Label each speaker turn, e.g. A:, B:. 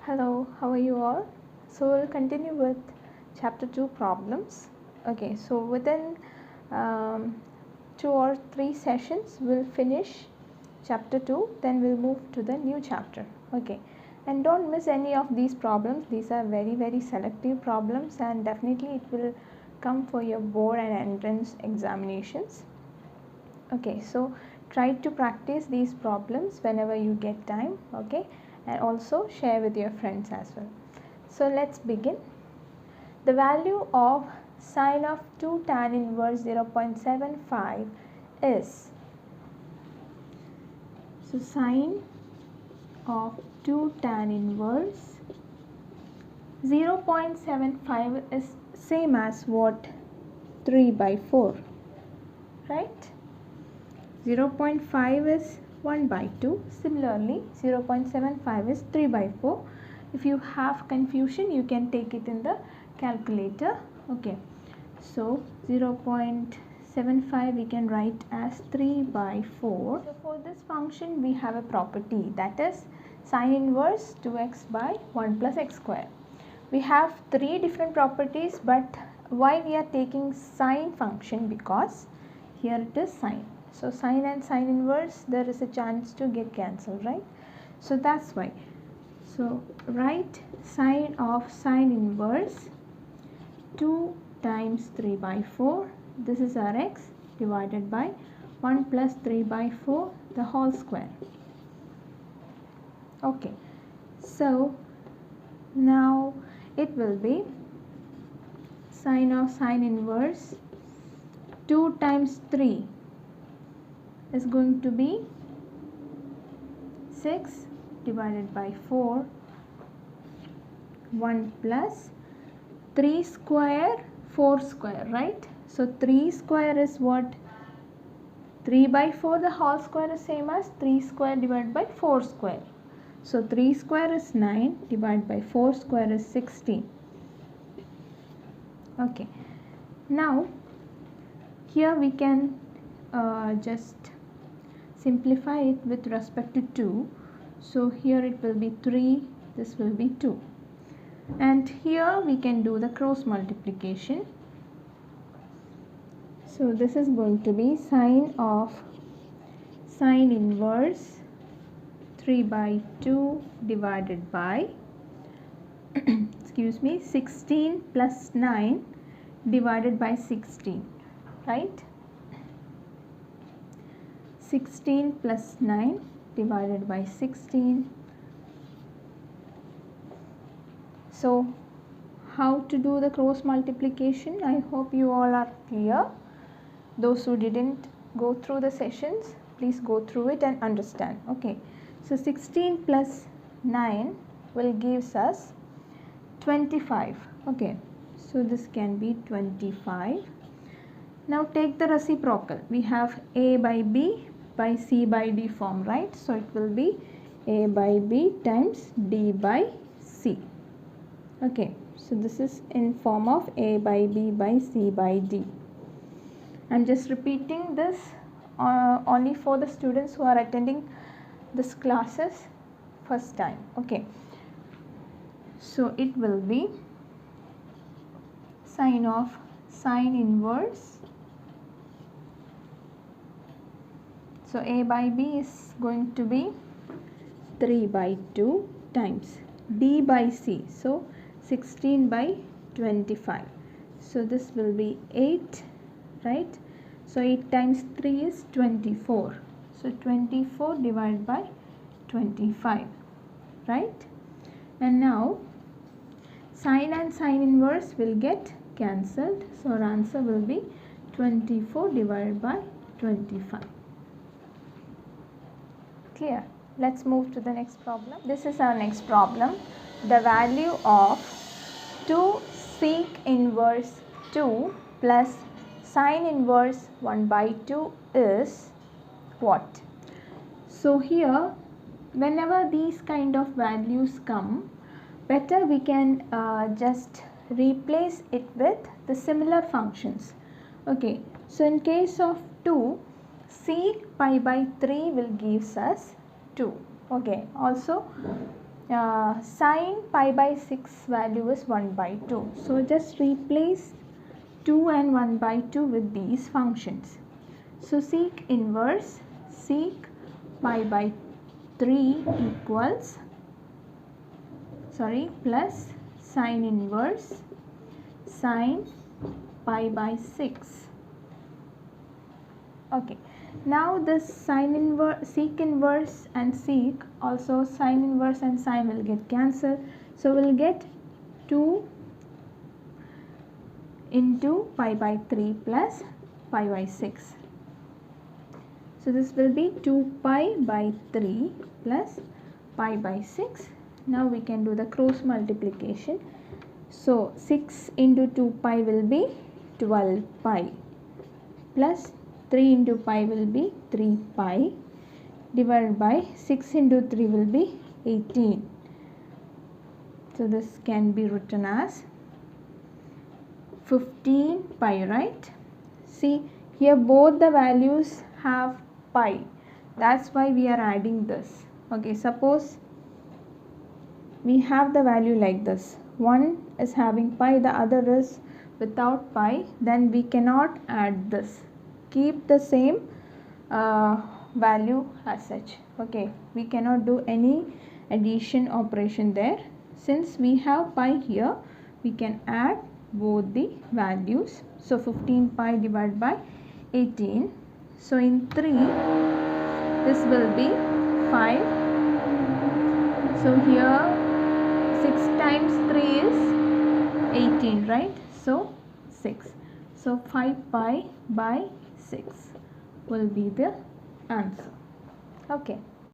A: Hello, how are you all? So we'll continue with chapter 2 problems. Okay, so within 2 or 3 sessions we'll finish chapter 2, then we'll move to the new chapter. Okay, and don't miss any of these problems. These are very selective problems and definitely it will come for your board and entrance examinations. Okay, so try to practice these problems whenever you get time. Okay, and also share with your friends as well. So let's begin. The value of sine of 2 tan inverse 0.75 is, so sine of 2 tan inverse 0.75 is same as what? 3 by 4, right? 0.5 is 1 by 2. Similarly, 0.75 is 3 by 4. If you have confusion, you can take it in the calculator. Okay, so 0.75 we can write as 3 by 4. So for this function, we have a property, that is sine inverse 2x by 1 plus x square. We have 3 different properties, but why we are taking sine function? Because here it is sine. So sine and sine inverse, there is a chance to get cancelled, right? So that's why. So write sine of sine inverse 2 times 3 by 4. This is our x divided by 1 plus 3 by 4 the whole square. Okay. So now it will be sine of sine inverse 2 times 3 is going to be 6 divided by 4, 1 plus 3 square, 4 square, right? So 3 square is what? 3 by 4 the whole square is same as 3 square divided by 4 square. So 3 square is 9 divided by 4 square is 16. Okay. Now here we can just simplify it with respect to 2. So here it will be 3, this will be 2. And here we can do the cross multiplication. So this is going to be sine of sine inverse 3 by 2 divided by 16 plus 9 divided by 16, right? 16 plus 9 divided by 16. So how to do the cross multiplication? I hope you all are clear. Those who didn't go through the sessions, please go through it and understand. Okay, so 16 plus 9 will give us 25. Okay, so this can be 25. Now take the reciprocal. We have a by b by c by d form, right? So it will be a by b times d by c. Okay, so this is in form of a by b by c by d. I'm just repeating this only for the students who are attending this classes first time. Okay, so it will be sine of sine inverse. So a by b is going to be 3 by 2 times d by c. So 16 by 25. So this will be 8, right? So 8 times 3 is 24. So 24 divided by 25, right? And now sine and sine inverse will get cancelled. So our answer will be 24 divided by 25. Clear? Let's move to the next problem. This is our next problem. The value of 2 sec inverse 2 plus sine inverse 1 by 2 is what? So here, whenever these kind of values come, better we can just replace it with the similar functions. Okay, so in case of 2, sec pi by 3 will gives us 2. Okay, also Sine pi by 6 value is 1 by 2. So just replace 2 and 1 by 2 with these functions. So sec pi by 3 equals plus sine inverse sine pi by 6. Okay, now this sine inverse, sec inverse and sec, also sine inverse and sine will get cancelled. So we'll get 2 into pi by 3 plus pi by 6. So this will be 2 pi by 3 plus pi by 6. Now we can do the cross multiplication. So 6 into 2 pi will be 12 pi plus 3 into pi will be 3 pi divided by 6 into 3 will be 18. So this can be written as 15 pi, right? See, here both the values have pi. That's why we are adding this. Okay, suppose we have the value like this. One is having pi, the other is without pi. Then we cannot add this. Keep the same value as such. Okay, we cannot do any addition operation there. Since we have pi here, we can add both the values. So 15 pi divided by 18. So in 3, this will be 5. So here 6 times 3 is 18, right? So 6. So 5 pi by 6 will be the answer. Okay.